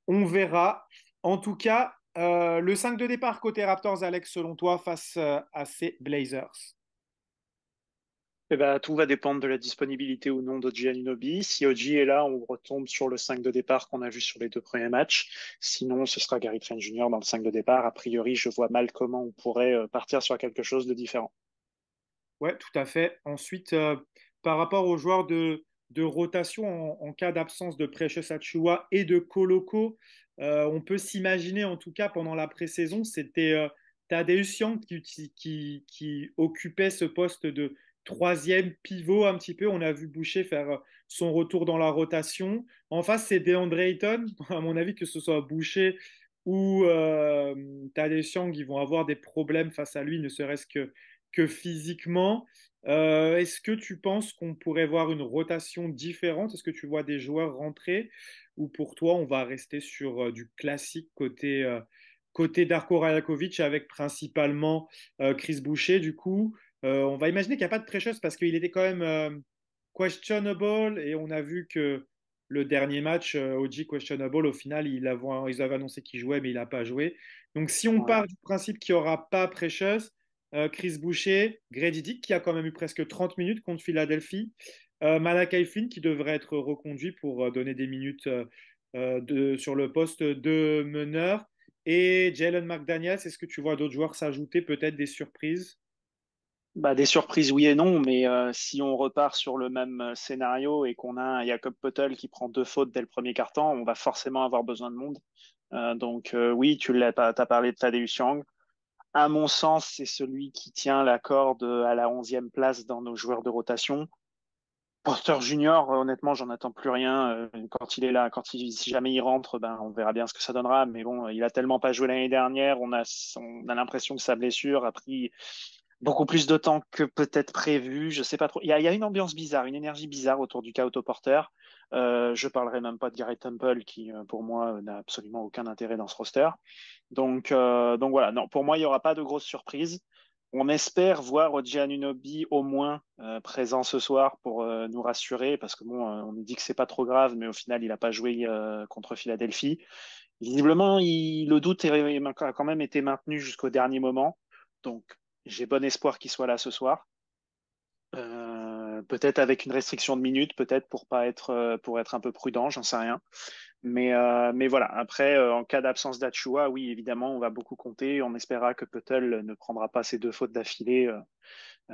on verra. En tout cas, le 5 de départ côté Raptors, Alex, selon toi, face à ces Blazers. Eh ben, tout va dépendre de la disponibilité ou non d'Oji Anunoby. Si Oji est là, on retombe sur le 5 de départ qu'on a vu sur les 2 premiers matchs. Sinon, ce sera Gary Trent Jr. dans le 5 de départ. A priori, je vois mal comment on pourrait partir sur quelque chose de différent. Ouais, tout à fait. Ensuite, par rapport aux joueurs de rotation en cas d'absence de Precious Achiuwa et de Koloko, on peut s'imaginer, en tout cas pendant la pré-saison, c'était Tadeusz Young qui occupait ce poste de troisième pivot un petit peu. On a vu Boucher faire son retour dans la rotation. En face, c'est DeAndre Ayton. À mon avis, que ce soit Boucher ou Tadeusz Young, ils vont avoir des problèmes face à lui, ne serait-ce que physiquement. Est-ce que tu penses qu'on pourrait voir une rotation différente? Est-ce que tu vois des joueurs rentrer? Ou pour toi, on va rester sur du classique côté Darko Rajakovic avec principalement Chris Boucher, du coup? On va imaginer qu'il n'y a pas de Precious parce qu'il était quand même questionable et on a vu que le dernier match, OG questionable, au final, ils avaient annoncé qu'il jouait, mais il n'a pas joué. Donc, si on Ouais. part du principe qu'il n'y aura pas Precious, Chris Boucher, Grady Dick, qui a quand même eu presque 30 minutes contre Philadelphie, Malakai Flynn, qui devrait être reconduit pour donner des minutes sur le poste de meneur, et Jalen McDaniels. Est-ce que tu vois d'autres joueurs s'ajouter, peut-être des surprises? Bah, des surprises, oui et non, mais si on repart sur le même scénario et qu'on a un Jakob Poeltl qui prend 2 fautes dès le premier quart-temps, on va forcément avoir besoin de monde. Donc oui, t'as parlé de Tadeusz Young. À mon sens, c'est celui qui tient la corde à la 11e place dans nos joueurs de rotation. Porter Junior, honnêtement, j'en attends plus rien. Quand il est là, si jamais il rentre, ben, on verra bien ce que ça donnera. Mais bon, il a tellement pas joué l'année dernière. On a l'impression que sa blessure a pris beaucoup plus de temps que peut-être prévu. Je sais pas trop. Il y a une ambiance bizarre, une énergie bizarre autour du cas Porter. Je parlerai même pas de Garrett Temple, qui, pour moi, n'a absolument aucun intérêt dans ce roster. Donc voilà. Non, pour moi, il y aura pas de grosses surprises. On espère voir Oji Anunoby au moins présent ce soir pour nous rassurer, parce que bon, on nous dit que c'est pas trop grave, mais au final, il n'a pas joué contre Philadelphie. Visiblement, le doute a quand même été maintenu jusqu'au dernier moment. Donc, j'ai bon espoir qu'il soit là ce soir. Peut-être avec une restriction de minutes, peut-être pour être un peu prudent, j'en sais rien. Mais voilà. Après, en cas d'absence d'Achua, oui, évidemment, on va beaucoup compter. On espérera que Peutel ne prendra pas ces 2 fautes d'affilée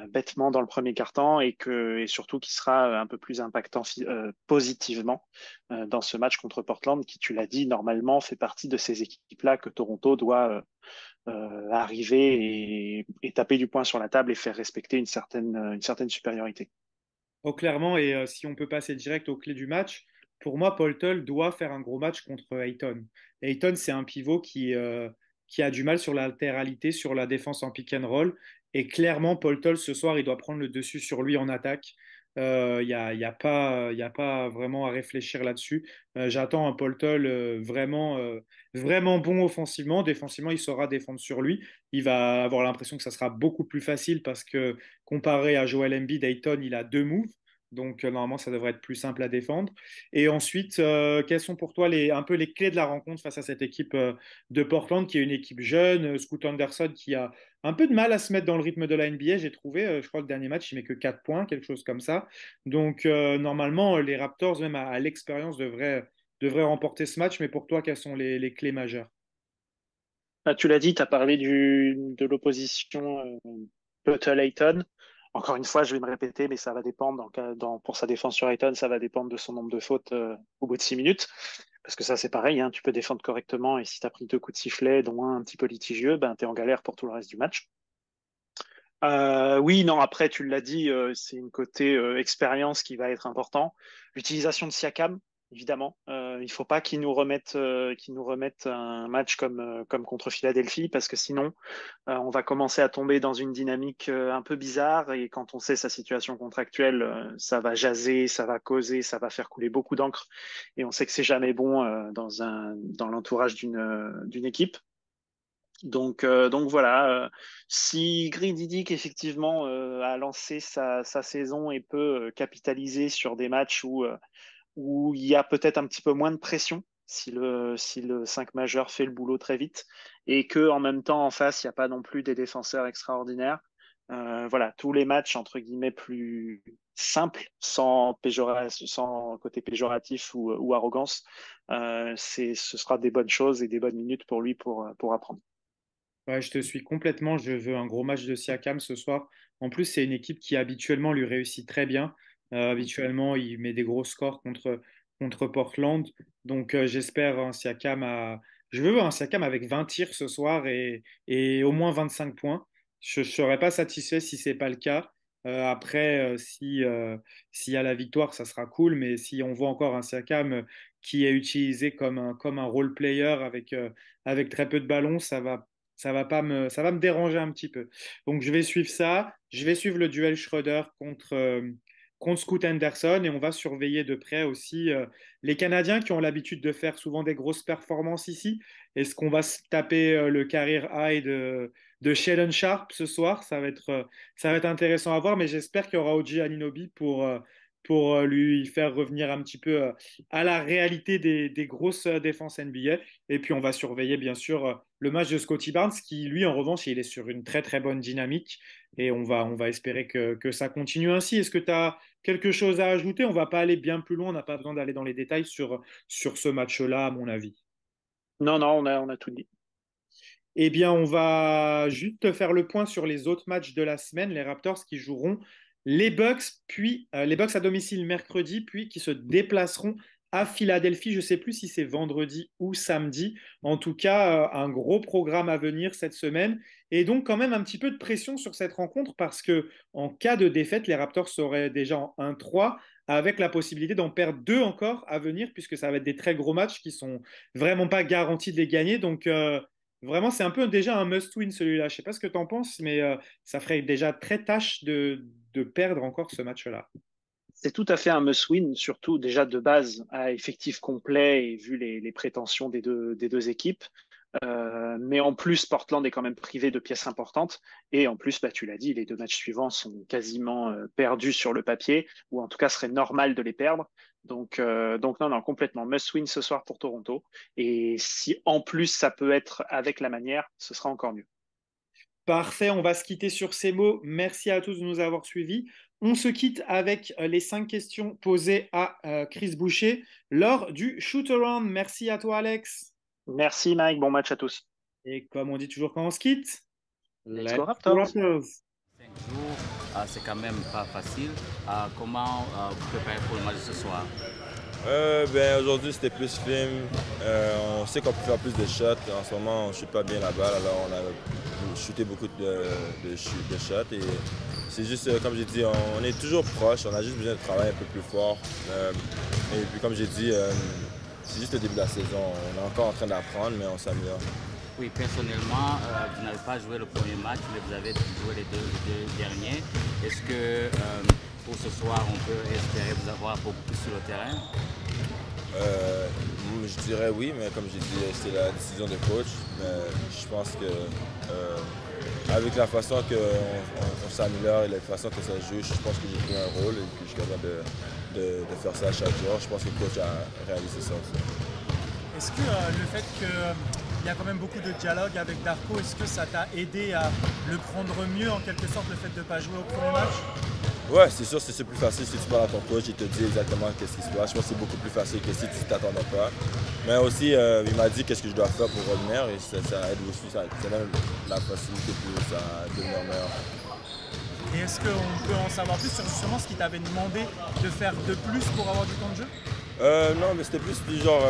bêtement dans le premier quart-temps et surtout qu'il sera un peu plus impactant positivement dans ce match contre Portland, qui, tu l'as dit, normalement fait partie de ces équipes-là que Toronto doit arriver et taper du poing sur la table et faire respecter une certaine supériorité. Oh, clairement, et si on peut passer direct aux clés du match, pour moi, Paul Tull doit faire un gros match contre Ayton. Ayton, c'est un pivot qui a du mal sur la latéralité, sur la défense en pick and roll. Et clairement, Paul Tull, ce soir, il doit prendre le dessus sur lui en attaque. Il y a pas vraiment à réfléchir là-dessus. J'attends un Paul Tull vraiment bon offensivement. Défensivement, il saura défendre sur lui. Il va avoir l'impression que ça sera beaucoup plus facile parce que comparé à Joel Embiid, Ayton, il a 2 moves. Donc, normalement, ça devrait être plus simple à défendre. Et ensuite, quelles sont pour toi un peu les clés de la rencontre face à cette équipe de Portland, qui est une équipe jeune, Scoot Anderson, qui a un peu de mal à se mettre dans le rythme de la NBA, j'ai trouvé. Je crois que le dernier match, il met que 4 points, quelque chose comme ça. Donc, normalement, les Raptors, même à l'expérience, devraient remporter ce match. Mais pour toi, quelles sont les clés majeures? Ah, tu l'as dit, tu as parlé de l'opposition Peutel-Ayton. Encore une fois, je vais me répéter, mais ça va dépendre. Pour sa défense sur Ayton, ça va dépendre de son nombre de fautes au bout de 6 minutes. Parce que ça, c'est pareil, hein, tu peux défendre correctement et si tu as pris 2 coups de sifflet, dont un petit peu litigieux, ben, tu es en galère pour tout le reste du match. Oui, non, après, tu l'as dit, c'est une côté expérience qui va être important. L'utilisation de Siakam, évidemment. Il ne faut pas qu'ils nous remettent un match comme contre Philadelphie, parce que sinon, on va commencer à tomber dans une dynamique un peu bizarre. Et quand on sait sa situation contractuelle, ça va jaser, ça va causer, ça va faire couler beaucoup d'encre. Et on sait que c'est jamais bon dans l'entourage d'une équipe. Donc voilà, si Grady Dick effectivement a lancé sa saison et peut capitaliser sur des matchs où il y a peut-être un petit peu moins de pression si le 5 majeur fait le boulot très vite et que en même temps en face il n'y a pas non plus des défenseurs extraordinaires. Voilà, tous les matchs entre guillemets plus simples, sans côté péjoratif ou arrogance, ce sera des bonnes choses et des bonnes minutes pour lui pour apprendre. Ouais, je te suis complètement. Je veux un gros match de Siakam ce soir. En plus, c'est une équipe qui habituellement lui réussit très bien. Habituellement, il met des gros scores contre Portland. Donc, j'espère un Siakam Je veux un Siakam avec 20 tirs ce soir et au moins 25 points. Je ne serais pas satisfait si ce n'est pas le cas. Après, s'il y a la victoire, ça sera cool. Mais si on voit encore un Siakam qui est utilisé comme un role player avec très peu de ballons, ça va me déranger un petit peu. Donc, je vais suivre ça. Je vais suivre le duel Schroeder contre Scoot Henderson et on va surveiller de près aussi les Canadiens qui ont l'habitude de faire souvent des grosses performances ici. Est-ce qu'on va se taper le career high de Shaedon Sharp ce soir? Ça va être intéressant à voir, mais j'espère qu'il y aura OG Anunoby pour lui faire revenir un petit peu à la réalité des grosses défenses NBA. Et puis, on va surveiller, bien sûr, le match de Scottie Barnes, qui, lui, en revanche, il est sur une très, très bonne dynamique. Et on va espérer que ça continue ainsi. Est-ce que tu as quelque chose à ajouter? On ne va pas aller bien plus loin. On n'a pas besoin d'aller dans les détails sur ce match-là, à mon avis. Non, non, on a tout dit. Eh bien, on va juste faire le point sur les autres matchs de la semaine. Les Raptors qui joueront les Bucks, puis les Bucks à domicile mercredi, puis qui se déplaceront à Philadelphie. Je ne sais plus si c'est vendredi ou samedi. En tout cas, un gros programme à venir cette semaine. Et donc, quand même, un petit peu de pression sur cette rencontre parce que en cas de défaite, les Raptors seraient déjà en 1-3 avec la possibilité d'en perdre deux encore à venir puisque ça va être des très gros matchs qui sont vraiment pas garantis de les gagner. Donc, vraiment, c'est un peu déjà un must-win celui-là. Je ne sais pas ce que tu en penses, mais ça ferait déjà très tâche de perdre encore ce match-là. C'est tout à fait un must-win, surtout déjà de base à effectif complet et vu les prétentions des deux équipes. Mais en plus, Portland est quand même privé de pièces importantes. Et en plus, bah, tu l'as dit, les deux matchs suivants sont quasiment perdus sur le papier, ou en tout cas, serait normal de les perdre. Donc non, non, complètement must-win ce soir pour Toronto. Et si en plus ça peut être avec la manière, ce sera encore mieux. Parfait, on va se quitter sur ces mots. Merci à tous de nous avoir suivis. On se quitte avec les 5 questions posées à Chris Boucher lors du shoot-around. Merci à toi, Alex. Merci Mike, bon match à tous. Et comme on dit toujours quand on se quitte, Let's go let's go Raptors! Raptors. 5 jours, c'est quand même pas facile. Comment vous préparez pour le match de ce soir? Aujourd'hui c'était plus film. On sait qu'on peut faire plus de shots. En ce moment on ne shoot pas bien la balle, alors on a shooté beaucoup de shots. Et c'est juste, comme j'ai dit, on est toujours proche, on a juste besoin de travailler un peu plus fort. Et puis comme j'ai dit, c'est juste le début de la saison. On est encore en train d'apprendre, mais on s'améliore. Oui, personnellement, vous n'avez pas joué le premier match, mais vous avez joué les deux derniers. Est-ce que pour ce soir, on peut espérer vous avoir beaucoup plus sur le terrain? Je dirais oui, mais comme j'ai dit, c'est la décision de coach. Mais je pense que avec la façon qu'on s'améliore et la façon que ça joue, je pense que j'ai pris un rôle et puis je suis capable de faire ça chaque jour. Je pense que le coach a réalisé ça aussi. Est-ce que le fait qu'il y a quand même beaucoup de dialogue avec Darko, est-ce que ça t'a aidé à le prendre mieux en quelque sorte, le fait de ne pas jouer au premier match? Ouais, c'est sûr, c'est plus facile si tu parles à ton coach, il te dit exactement qu'est-ce qui se passe. Je pense que c'est beaucoup plus facile que si tu ne t'attendais pas. Mais aussi, il m'a dit qu'est-ce que je dois faire pour revenir et ça aide aussi, ça donne la facilité plus à devenir meilleur. Et est-ce qu'on peut en savoir plus sur justement ce qu'il t'avait demandé de faire de plus pour avoir du temps de jeu? Non, mais c'était plus du genre,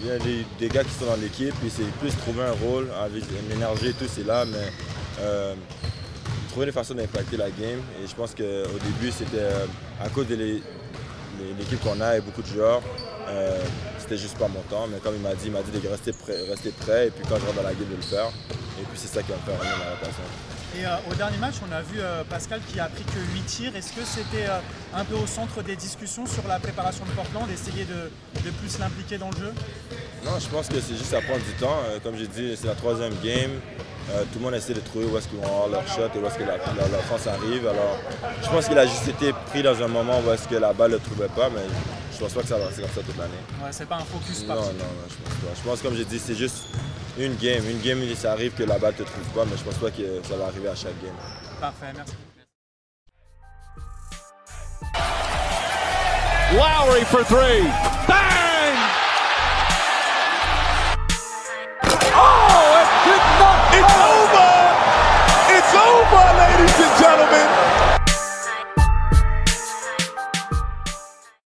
il y a des gars qui sont dans l'équipe et c'est plus trouver un rôle, avec l'énergie et tout, c'est là, mais trouver une façon d'impacter la game. Et je pense qu'au début, c'était à cause de l'équipe qu'on a et beaucoup de joueurs, C'était juste pas mon temps, mais comme il m'a dit de rester prêt et puis quand je rentre dans la game de le faire. Et puis c'est ça qui va me faire revenir dans la rotation. Et au dernier match, on a vu Pascal qui a pris que 8 tirs. Est-ce que c'était un peu au centre des discussions sur la préparation de Portland, d'essayer de plus l'impliquer dans le jeu? Non, je pense que c'est juste à prendre du temps. Comme j'ai dit, c'est la 3e game. Tout le monde essaie de trouver où est-ce qu'ils vont avoir leur shot et où est-ce que l'offense arrive. Alors, je pense qu'il a juste été pris dans un moment où est-ce que la balle ne le trouvait pas, mais je pense pas que ça va rester comme ça toute l'année. Ouais, c'est pas un focus Non, particulier. non, je pense pas. Je pense, comme j'ai dit, c'est juste une game. Une game, ça arrive que la balle ne te trouve pas, mais je pense pas que ça va arriver à chaque game. Parfait, merci. Lowry for 3.